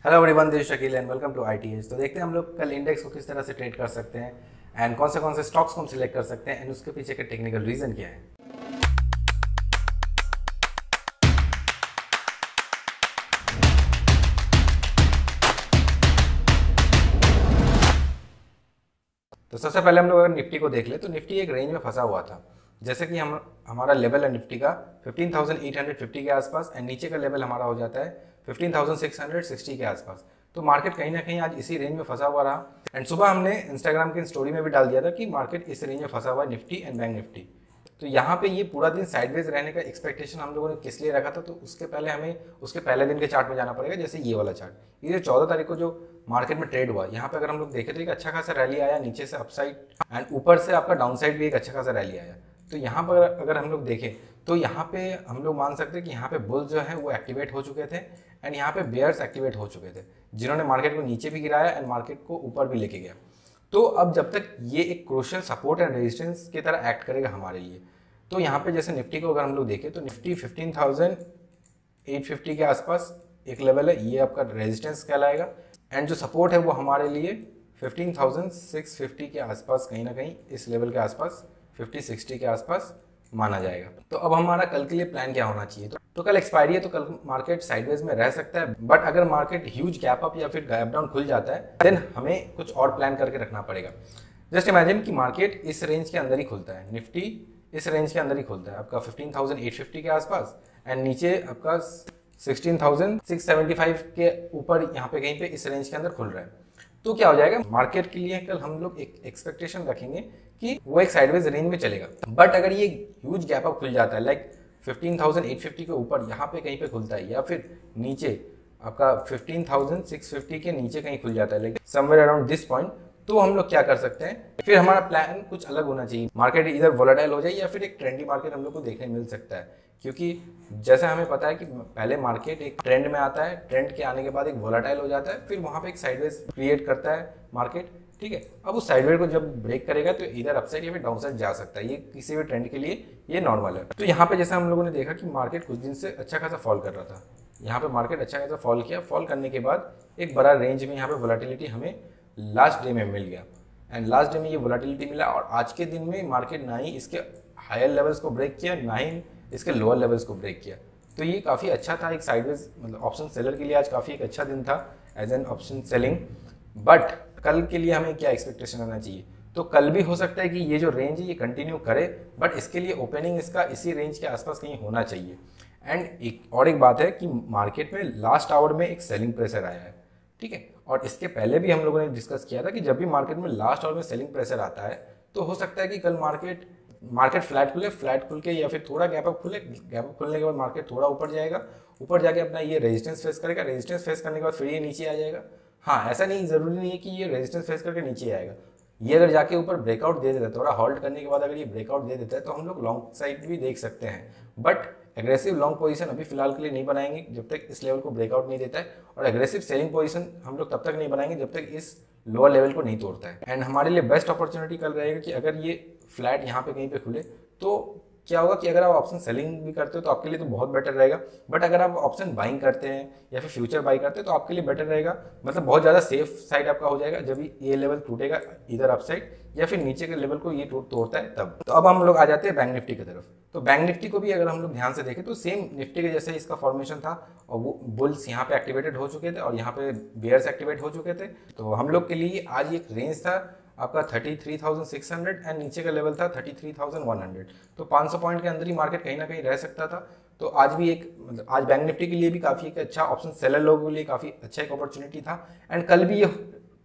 Hello everyone, this is Shakeel and welcome to ITH। तो देखते हैं हम लोग कल इंडेक्स को किस तरह से ट्रेड कर सकते हैं एंड कौन से स्टॉक्स को हम सिलेक्ट कर सकते हैं एंड उसके पीछे का टेक्निकल रीजन क्या है। तो सबसे पहले हम लोग अगर निफ्टी को देख ले तो निफ्टी एक रेंज में फंसा हुआ था। जैसे कि हमारा लेवल है निफ्टी का 15,850 के आसपास एंड नीचे का लेवल हमारा हो जाता है 15,660 के आसपास। तो मार्केट कहीं ना कहीं आज इसी रेंज में फंसा हुआ रहा एंड सुबह हमने इंस्टाग्राम की स्टोरी में भी डाल दिया था कि मार्केट इस रेंज में फंसा हुआ है, निफ्टी एंड बैंक निफ्टी। तो यहाँ पे ये पूरा दिन साइडवेज रहने का एक्सपेक्टेशन हम लोगों ने किस लिए रखा था, तो उसके पहले हमें उसके पहले दिन के चार्ट में जाना पड़ेगा। जैसे ये वाला चार्ट, ये 14 तारीख को जो मार्केट में ट्रेड हुआ, यहाँ पे अगर हम लोग देखें तो एक अच्छा खासा रैली आया, नीचे से अपसाइड एंड ऊपर से आपका डाउन साइड भी एक अच्छा खासा रैली आया। तो यहाँ पर अगर हम लोग देखें तो यहाँ पे हम लोग मान सकते हैं कि यहाँ पे बुल्स जो है वो एक्टिवेट हो चुके थे एंड यहाँ पे बेयर्स एक्टिवेट हो चुके थे, जिन्होंने मार्केट को नीचे भी गिराया एंड मार्केट को ऊपर भी लेके गया। तो अब जब तक ये एक क्रूशियल सपोर्ट एंड रेजिस्टेंस की तरह एक्ट करेगा हमारे लिए, तो यहाँ पे जैसे निफ्टी को अगर हम लोग देखें तो निफ्टी 15,850 के आसपास एक लेवल है, ये आपका रेजिस्टेंस कहलाएगा एंड जो सपोर्ट है वो हमारे लिए 15,650 के आसपास, कहीं ना कहीं इस लेवल के आसपास 50-60 के आसपास माना जाएगा। तो अब हमारा कल के लिए प्लान क्या होना चाहिए, तो कल एक्सपायरी है, तो कल मार्केट साइडवेज में रह सकता है, बट अगर मार्केट ह्यूज गैप अप या फिर गैप डाउन खुल जाता है देन हमें कुछ और प्लान करके रखना पड़ेगा। जस्ट इमेजिन कि मार्केट इस रेंज के अंदर ही खुलता है, निफ्टी इस रेंज के अंदर ही खुलता है आपका 15,850 के आसपास एंड नीचे आपका 16,675 के ऊपर यहाँ पे कहीं पे इस रेंज के अंदर खुल रहा है। तो क्या हो जाएगा, मार्केट के लिए कल हम लोग एक एक्सपेक्टेशन रखेंगे कि वो एक साइडवेज रेंज में चलेगा। बट अगर ये ह्यूज गैप अप खुल जाता है लाइक 15,850 के ऊपर यहाँ पे कहीं पे खुलता है या फिर नीचे आपका 15,650 के नीचे कहीं खुल जाता है like somewhere around this point, तो हम लोग क्या कर सकते हैं, फिर हमारा प्लान कुछ अलग होना चाहिए। मार्केट इधर वोलेटाइल हो जाए या फिर एक ट्रेंडी मार्केट हम लोग को देखने मिल सकता है, क्योंकि जैसा हमें पता है कि पहले मार्केट एक ट्रेंड में आता है, ट्रेंड के आने के बाद एक वोलेटाइल हो जाता है, फिर वहाँ पे एक साइडवेज क्रिएट करता है मार्केट। ठीक है, अब उस साइडवेज को जब ब्रेक करेगा तो इधर अपसाइड या फिर डाउन साइड जा सकता है, ये किसी भी ट्रेंड के लिए ये नॉर्मल है। तो यहाँ पे जैसा हम लोगों ने देखा कि मार्केट कुछ दिन से अच्छा खासा फॉल कर रहा था, यहाँ पे मार्केट अच्छा खासा फॉल किया, फॉल करने के बाद एक बड़ा रेंज में यहाँ पे वोलेटिलिटी हमें लास्ट डे में मिल गया एंड लास्ट डे में ये वोलेटिलिटी मिला और आज के दिन में मार्केट ना ही इसके हायर लेवल्स को ब्रेक किया ना ही इसके लोअर लेवल्स को ब्रेक किया। तो ये काफ़ी अच्छा था एक साइडवेज, मतलब ऑप्शन सेलर के लिए आज काफ़ी एक अच्छा दिन था as an option selling. But कल के लिए हमें क्या एक्सपेक्टेशन रहना चाहिए, तो कल भी हो सकता है कि ये जो रेंज है ये कंटिन्यू करे, बट इसके लिए ओपनिंग इसका इसी रेंज के आसपास कहीं होना चाहिए। एंड एक बात है कि मार्केट में लास्ट आवर में एक सेलिंग प्रेशर आया है, ठीक है, और इसके पहले भी हम लोगों ने डिस्कस किया था कि जब भी मार्केट में लास्ट आवर में सेलिंग प्रेशर आता है तो हो सकता है कि कल मार्केट फ्लैट खुल के या फिर थोड़ा गैप अप खुलने के बाद मार्केट थोड़ा ऊपर जाएगा, ऊपर जाके अपना ये रेजिस्टेंस फेस करेगा, रेजिस्टेंस फेस करने के बाद फिर ये नीचे आ जाएगा। हाँ, ऐसा नहीं, जरूरी नहीं है कि ये रेजिस्टेंस फेस करके नीचे आएगा, ये अगर जाके ऊपर ब्रेकआउट दे देता है, थोड़ा हॉल्ट करने के बाद अगर ये ब्रेकआउट दे देता है तो हम लोग लॉन्ग साइड भी देख सकते हैं। बट एग्रेसिव लॉन्ग पोजीशन अभी फिलहाल के लिए नहीं बनाएंगे जब तक इस लेवल को ब्रेकआउट नहीं देता है, और एग्रेसिव सेलिंग पोजीशन हम लोग तब तक नहीं बनाएंगे जब तक इस लोअर लेवल को नहीं तोड़ता है। एंड हमारे लिए बेस्ट अपॉर्चुनिटी कल रहेगा कि अगर ये फ्लैट यहाँ पे कहीं पे खुले तो क्या होगा कि अगर आप ऑप्शन सेलिंग भी करते हो तो आपके लिए तो बहुत बेटर रहेगा, बट अगर आप ऑप्शन बाइंग करते हैं या फिर फ्यूचर बाई करते हैं तो आपके लिए बेटर रहेगा, मतलब बहुत ज़्यादा सेफ साइड आपका हो जाएगा जब ये लेवल टूटेगा इधर अपसाइड या फिर नीचे के लेवल को ये तोड़ता है तब। तो अब हम लोग आ जाते हैं बैंक निफ्टी की तरफ। तो बैंक निफ्टी को भी अगर हम लोग ध्यान से देखें तो सेम निफ्टी के जैसे इसका फॉर्मेशन था और वो बुल्स यहाँ पे एक्टिवेटेड हो चुके थे और यहाँ पे बेयर्स एक्टिवेट हो चुके थे। तो हम लोग के लिए आज एक रेंज था आपका 33,600 एंड नीचे का लेवल था 33,100। तो 500 पॉइंट के अंदर ही मार्केट कहीं ना कहीं रह सकता था। तो आज भी एक मतलब आज बैंक निफ्टी के लिए भी काफ़ी एक अच्छा ऑप्शन सेलर लोगों के लिए काफ़ी अच्छा एक अपॉर्चुनिटी था एंड कल भी ये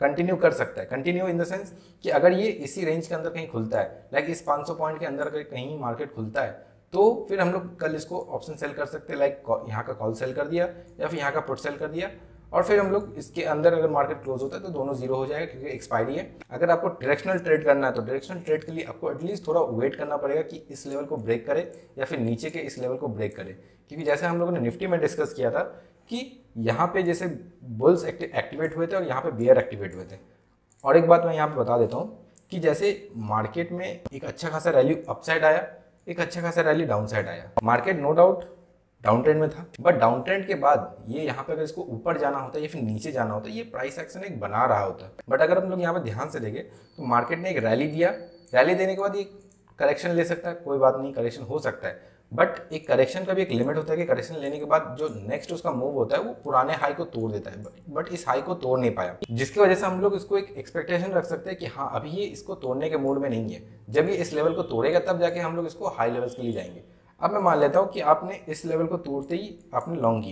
कंटिन्यू कर सकता है। कंटिन्यू इन द सेंस कि अगर ये इसी रेंज के अंदर कहीं खुलता है, लाइक इस 500 पॉइंट के अंदर अगर कहीं मार्केट खुलता है तो फिर हम लोग कल इसको ऑप्शन सेल कर सकते हैं, लाइक यहाँ का कॉल सेल कर दिया या फिर यहाँ का पुट सेल कर दिया, और फिर हम लोग इसके अंदर अगर मार्केट क्लोज होता है तो दोनों जीरो हो जाएगा क्योंकि एक्सपायरी है। अगर आपको डायरेक्शनल ट्रेड करना है तो डायरेक्शनल ट्रेड के लिए आपको एटलीस्ट थोड़ा वेट करना पड़ेगा कि इस लेवल को ब्रेक करे या फिर नीचे के इस लेवल को ब्रेक करे, क्योंकि जैसे हम लोगों ने निफ्टी में डिस्कस किया था कि यहाँ पे जैसे बुल्स एक्टिवेट हुए थे और यहाँ पे बेयर एक्टिवेट हुए थे। और एक बात मैं यहाँ पे बता देता हूँ कि जैसे मार्केट में एक अच्छा खासा रैली अपसाइड आया, एक अच्छा खासा रैली डाउन साइड आया। Market no doubt down trend में था, बट डाउन ट्रेंड के बाद ये यहाँ पे अगर इसको ऊपर जाना होता है या फिर नीचे जाना होता है, ये प्राइस एक्शन एक बना रहा होता है। बट अगर हम लोग यहाँ पे ध्यान से देखें तो मार्केट ने एक रैली दिया, रैली देने के बाद ये करेक्शन ले सकता है, कोई बात नहीं, करेक्शन हो सकता है, बट एक करेक्शन का भी एक लिमिट होता है कि करेक्शन लेने के बाद जो नेक्स्ट उसका मूव होता है वो पुराने हाई को तोड़ देता है, बट इस हाई को तोड़ नहीं पाया, जिसकी वजह से हम लोग इसको एक एक्सपेक्टेशन रख सकते हैं कि हाँ अभी ये इसको तोड़ने के मूड में नहीं है, जब ये इस लेवल को तोड़ेगा तब जाके हम लोग इसको हाई लेवल्स के लिए जाएंगे। अब मैं मान लेता हूँ कि आपने इस लेवल को तोड़ते ही आपने लॉन्ग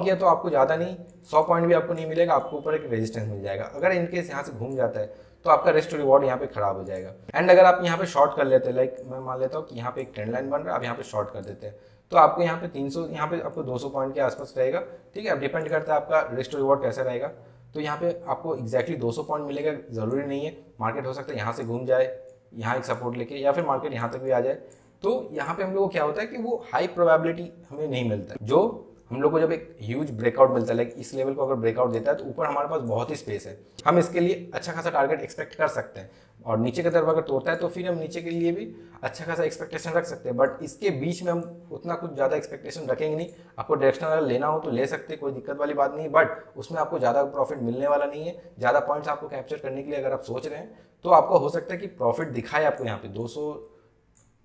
किया तो आपको ज़्यादा नहीं 100 पॉइंट भी आपको नहीं मिलेगा, आपको ऊपर एक रेजिस्टेंस मिल जाएगा। अगर इनकेस यहाँ से घूम जाता है तो आपका रिस्क टू रिवॉर्ड यहाँ पे खराब हो जाएगा। एंड अगर आप यहाँ पे शॉर्ट कर लेते हैं, लाइक मैं मान लेता हूँ कि यहाँ पे एक ट्रेंड लाइन बन रहा है, आप यहाँ पे शॉर्ट कर देते हैं तो आपको यहाँ पे 300, यहाँ पे आपको 200 पॉइंट के आसपास रहेगा, ठीक है। अब डिपेंड करता है आपका रिस्क टू रिवॉर्ड कैसा रहेगा, तो यहाँ पे आपको एक्जैक्टली 200 पॉइंट मिलेगा ज़रूरी नहीं है, मार्केट हो सकता है यहाँ से घूम जाए, यहाँ एक सपोर्ट लेके, या फिर मार्केट यहाँ तक भी आ जाए। तो यहाँ पे हम लोग को क्या होता है कि वो हाई प्रोबेबिलिटी हमें नहीं मिलता है। जो हम लोग को जब एक ह्यूज ब्रेकआउट मिलता है, लाइक इस लेवल को अगर ब्रेकआउट देता है तो ऊपर हमारे पास बहुत ही स्पेस है, हम इसके लिए अच्छा खासा टारगेट एक्सपेक्ट कर सकते हैं। और नीचे की तरफ अगर तोड़ता है तो फिर हम नीचे के लिए भी अच्छा खासा एक्सपेक्टेशन रख सकते हैं, बट इसके बीच में हम उतना कुछ ज़्यादा एक्सपेक्टेशन रखेंगे नहीं। आपको डायरेक्शनल अगर लेना हो तो ले सकते हैं, कोई दिक्कत वाली बात नहीं है, बट उसमें आपको ज़्यादा प्रॉफिट मिलने वाला नहीं है। ज़्यादा पॉइंट्स आपको कैप्चर करने के लिए अगर आप सोच रहे हैं तो आपको हो सकता है कि प्रॉफिट दिखाए आपको यहाँ पे 200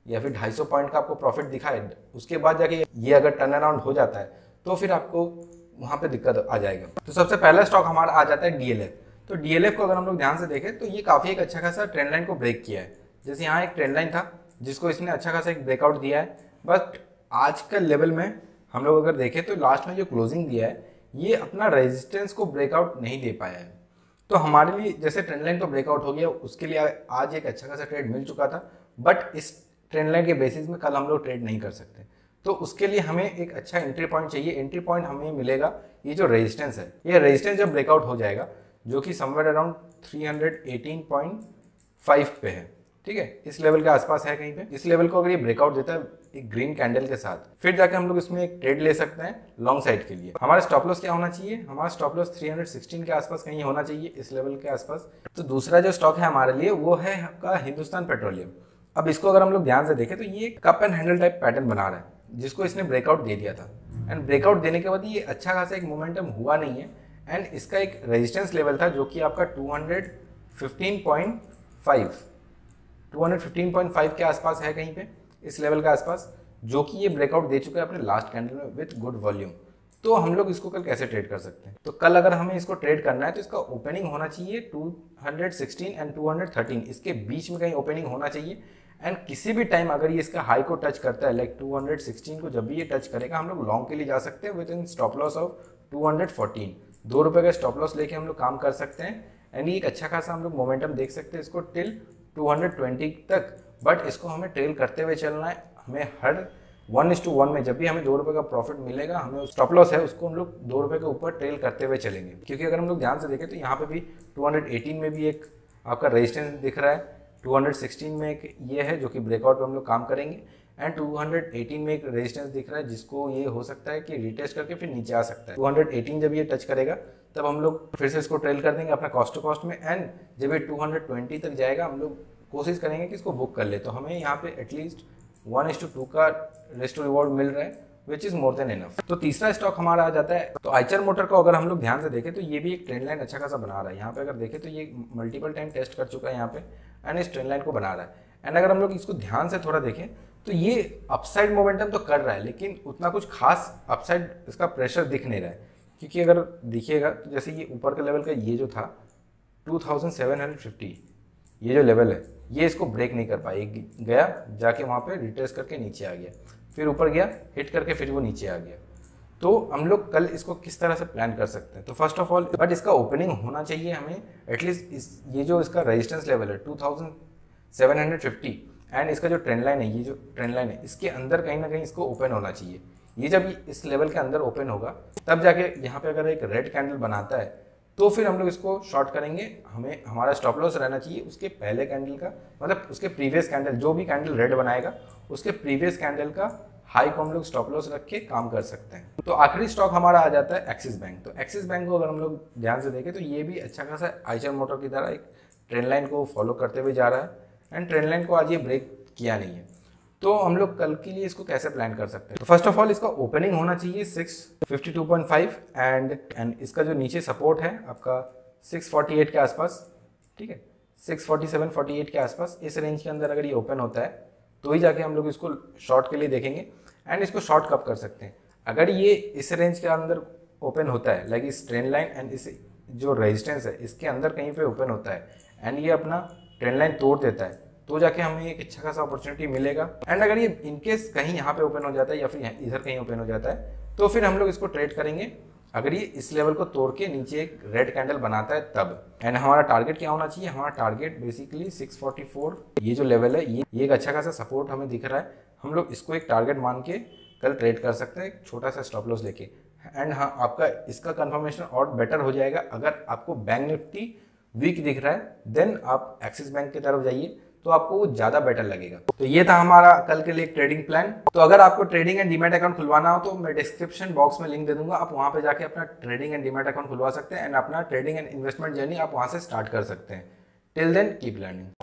या फिर 250 पॉइंट का आपको प्रॉफिट दिखाए, उसके बाद जाके ये अगर टर्न अराउंड हो जाता है तो फिर आपको वहाँ पे दिक्कत आ जाएगा। तो सबसे पहला स्टॉक हमारा आ जाता है डीएलएफ। तो डीएलएफ को अगर हम लोग ध्यान से देखें तो ये काफ़ी एक अच्छा खासा ट्रेंड लाइन को ब्रेक किया है। जैसे यहाँ एक ट्रेंड लाइन था जिसको इसने अच्छा खासा एक ब्रेकआउट दिया है, बट आज का लेवल में हम लोग अगर देखें तो लास्ट में जो क्लोजिंग दिया है ये अपना रेजिस्टेंस को ब्रेकआउट नहीं दे पाया है। तो हमारे लिए जैसे ट्रेंड लाइन तो ब्रेकआउट हो गया, उसके लिए आज एक अच्छा खासा ट्रेड मिल चुका था, बट इस ट्रेंड लाइन के बेसिस में कल हम लोग ट्रेड नहीं कर सकते। तो उसके लिए हमें एक अच्छा एंट्री पॉइंट चाहिए। एंट्री पॉइंट हमें मिलेगा ये जो रेजिस्टेंस है, ये रेजिस्टेंस जब ब्रेकआउट हो जाएगा जो कि समवेयर अराउंड 318.5 पे है, ठीक है, इस लेवल के आसपास है कहीं पे। इस लेवल को अगर ये ब्रेकआउट देता है एक ग्रीन कैंडल के साथ, फिर जाके हम लोग इसमें एक ट्रेड ले सकते हैं लॉन्ग साइड के लिए। हमारा स्टॉप लॉस क्या होना चाहिए? हमारा स्टॉप लॉस 316 के आसपास कहीं होना चाहिए, इस लेवल के आसपास। तो दूसरा जो स्टॉक है हमारे लिए वो है आपका हिंदुस्तान पेट्रोलियम। अब इसको अगर हम लोग ध्यान से देखें तो ये cup and handle type pattern बना रहा है, जिसको इसने ब्रेकआउट दे दिया था। एंड ब्रेकआउट देने के बाद ये अच्छा खासा एक मोमेंटम हुआ नहीं है, एंड इसका एक रेजिस्टेंस लेवल था जो कि आपका 215.5 के आसपास है कहीं पे, इस लेवल के आसपास, जो कि ये ब्रेकआउट दे चुका है अपने लास्ट कैंडल में विथ गुड वॉल्यूम। तो हम लोग इसको कल कैसे ट्रेड कर सकते हैं? तो कल अगर हमें इसको ट्रेड करना है तो इसका ओपनिंग होना चाहिए 216 एंड 213, इसके बीच में कहीं ओपनिंग होना चाहिए। एंड किसी भी टाइम अगर ये इसका हाई को टच करता है, लाइक 216 को जब भी ये टच करेगा हम लोग लॉन्ग के लिए जा सकते हैं with in stop loss of 214। ₹2 का स्टॉप लॉस लेके हम लोग काम कर सकते हैं। एंड ये एक अच्छा खासा हम लोग मोमेंटम देख सकते हैं इसको टिल 220 तक, बट इसको हमें ट्रेल करते हुए चलना है। हमें हर 1:1 में जब भी हमें ₹2 का प्रॉफिट मिलेगा, हमें स्टॉप लॉस है उसको हम लोग ₹2 के ऊपर ट्रेल करते हुए चलेंगे। क्योंकि अगर हम लोग ध्यान से देखें तो यहाँ पे भी 218 में भी एक आपका रेजिस्टेंस दिख रहा है, 216 में एक ये है जो कि ब्रेकआउट पे हम लोग काम करेंगे, एंड 218 में एक रेजिस्टेंस दिख रहा है जिसको ये हो सकता है कि रिटेस्ट करके फिर नीचे आ सकता है। 218 जब ये टच करेगा तब हम लोग फिर से इसको ट्रेल कर देंगे अपना कॉस्ट टू कॉस्ट में, एंड जब ये 220 तक जाएगा हम लोग कोशिश करेंगे कि इसको बुक कर ले। तो हमें यहाँ पे एटलीस्ट 1:2 का रिस्क टू रिवॉर्ड मिल रहा है which is more than enough. तो तीसरा स्टॉक हमारा आ जाता है, तो आइचर मोटर को अगर हम लोग ध्यान से देखें तो ये भी एक ट्रेंड लाइन अच्छा खासा बना रहा है। यहाँ पे अगर देखें तो ये मल्टीपल टाइम टेस्ट कर चुका है यहाँ पे, एंड इस ट्रेंड लाइन को बना रहा है। एंड अगर हम लोग इसको ध्यान से थोड़ा देखें तो ये अपसाइड मोमेंटम तो कर रहा है, लेकिन उतना कुछ खास अपसाइड इसका प्रेशर दिख नहीं रहा है। क्योंकि अगर देखिएगा तो जैसे ये ऊपर के लेवल का ये जो था 2750, ये जो लेवल है ये इसको ब्रेक नहीं कर पाया, गया जाके वहाँ पे रिट्रेस करके नीचे आ गया, फिर ऊपर गया हिट करके फिर वो नीचे आ गया। तो हम लोग कल इसको किस तरह से प्लान कर सकते हैं? तो फर्स्ट ऑफ ऑल बट इसका ओपनिंग होना चाहिए हमें एटलीस्ट ये जो इसका रेजिस्टेंस लेवल है 2750, एंड इसका जो ट्रेंड लाइन है, ये जो ट्रेंड लाइन है इसके अंदर कहीं ना कहीं इसको ओपन होना चाहिए। ये जब इस लेवल के अंदर ओपन होगा तब जाके यहाँ पे अगर एक रेड कैंडल बनाता है तो फिर हम लोग इसको शॉर्ट करेंगे। हमें हमारा स्टॉप लॉस रहना चाहिए उसके पहले कैंडल का, मतलब उसके प्रीवियस कैंडल, जो भी कैंडल रेड बनाएगा उसके प्रीवियस कैंडल का हाई को हम लोग स्टॉप लॉस रख के काम कर सकते हैं। तो आखिरी स्टॉक हमारा आ जाता है एक्सिस बैंक। तो एक्सिस बैंक को अगर हम लोग ध्यान से देखें तो ये भी अच्छा खासा आइचर मोटर की तरह एक ट्रेंड लाइन को फॉलो करते हुए जा रहा है, एंड ट्रेंड लाइन को आज ये ब्रेक किया नहीं है। तो हम लोग कल के लिए इसको कैसे प्लान कर सकते हैं? तो फर्स्ट ऑफ ऑल इसका ओपनिंग होना चाहिए 652.5 एंड इसका जो नीचे सपोर्ट है आपका 648 के आसपास, ठीक है, 647 48 के आसपास, इस रेंज के अंदर अगर ये ओपन होता है तो ही जाके हम लोग इसको शॉर्ट के लिए देखेंगे। एंड इसको शॉर्ट कब कर सकते हैं? अगर ये इस रेंज के अंदर ओपन होता है, लाइक इस ट्रेंड लाइन एंड इस जो रेजिस्टेंस है इसके अंदर कहीं पे ओपन होता है एंड ये अपना ट्रेंड लाइन तोड़ देता है, तो जाके हमें एक अच्छा खासा अपॉर्चुनिटी मिलेगा। एंड अगर ये इनकेस कहीं यहाँ पे ओपन हो जाता है या फिर इधर कहीं ओपन हो जाता है तो फिर हम लोग इसको ट्रेड करेंगे अगर ये इस लेवल को तोड़ के नीचे एक रेड कैंडल बनाता है तब। एंड हमारा टारगेट क्या होना चाहिए? हमारा टारगेट बेसिकली 644, ये जो लेवल है ये एक अच्छा खासा सपोर्ट हमें दिख रहा है, हम लोग इसको एक टारगेट मान के कल ट्रेड कर सकते हैं, एक छोटा सा स्टॉप लॉस लेके। एंड हाँ, आपका इसका कंफर्मेशन और बेटर हो जाएगा अगर आपको बैंक निफ्टी वीक दिख रहा है, देन आप एक्सिस बैंक की तरफ जाइए तो आपको वो ज़्यादा बेटर लगेगा। तो ये था हमारा कल के लिए ट्रेडिंग प्लान। तो अगर आपको ट्रेडिंग एंड डीमैट अकाउंट खुलवाना हो तो मैं डिस्क्रिप्शन बॉक्स में लिंक दे दूंगा, आप वहाँ पे जाके अपना ट्रेडिंग एंड डीमैट अकाउंट खुलवा सकते हैं एंड अपना ट्रेडिंग एंड इन्वेस्टमेंट जर्नी आप वहाँ से स्टार्ट कर सकते हैं। Till then keep learning.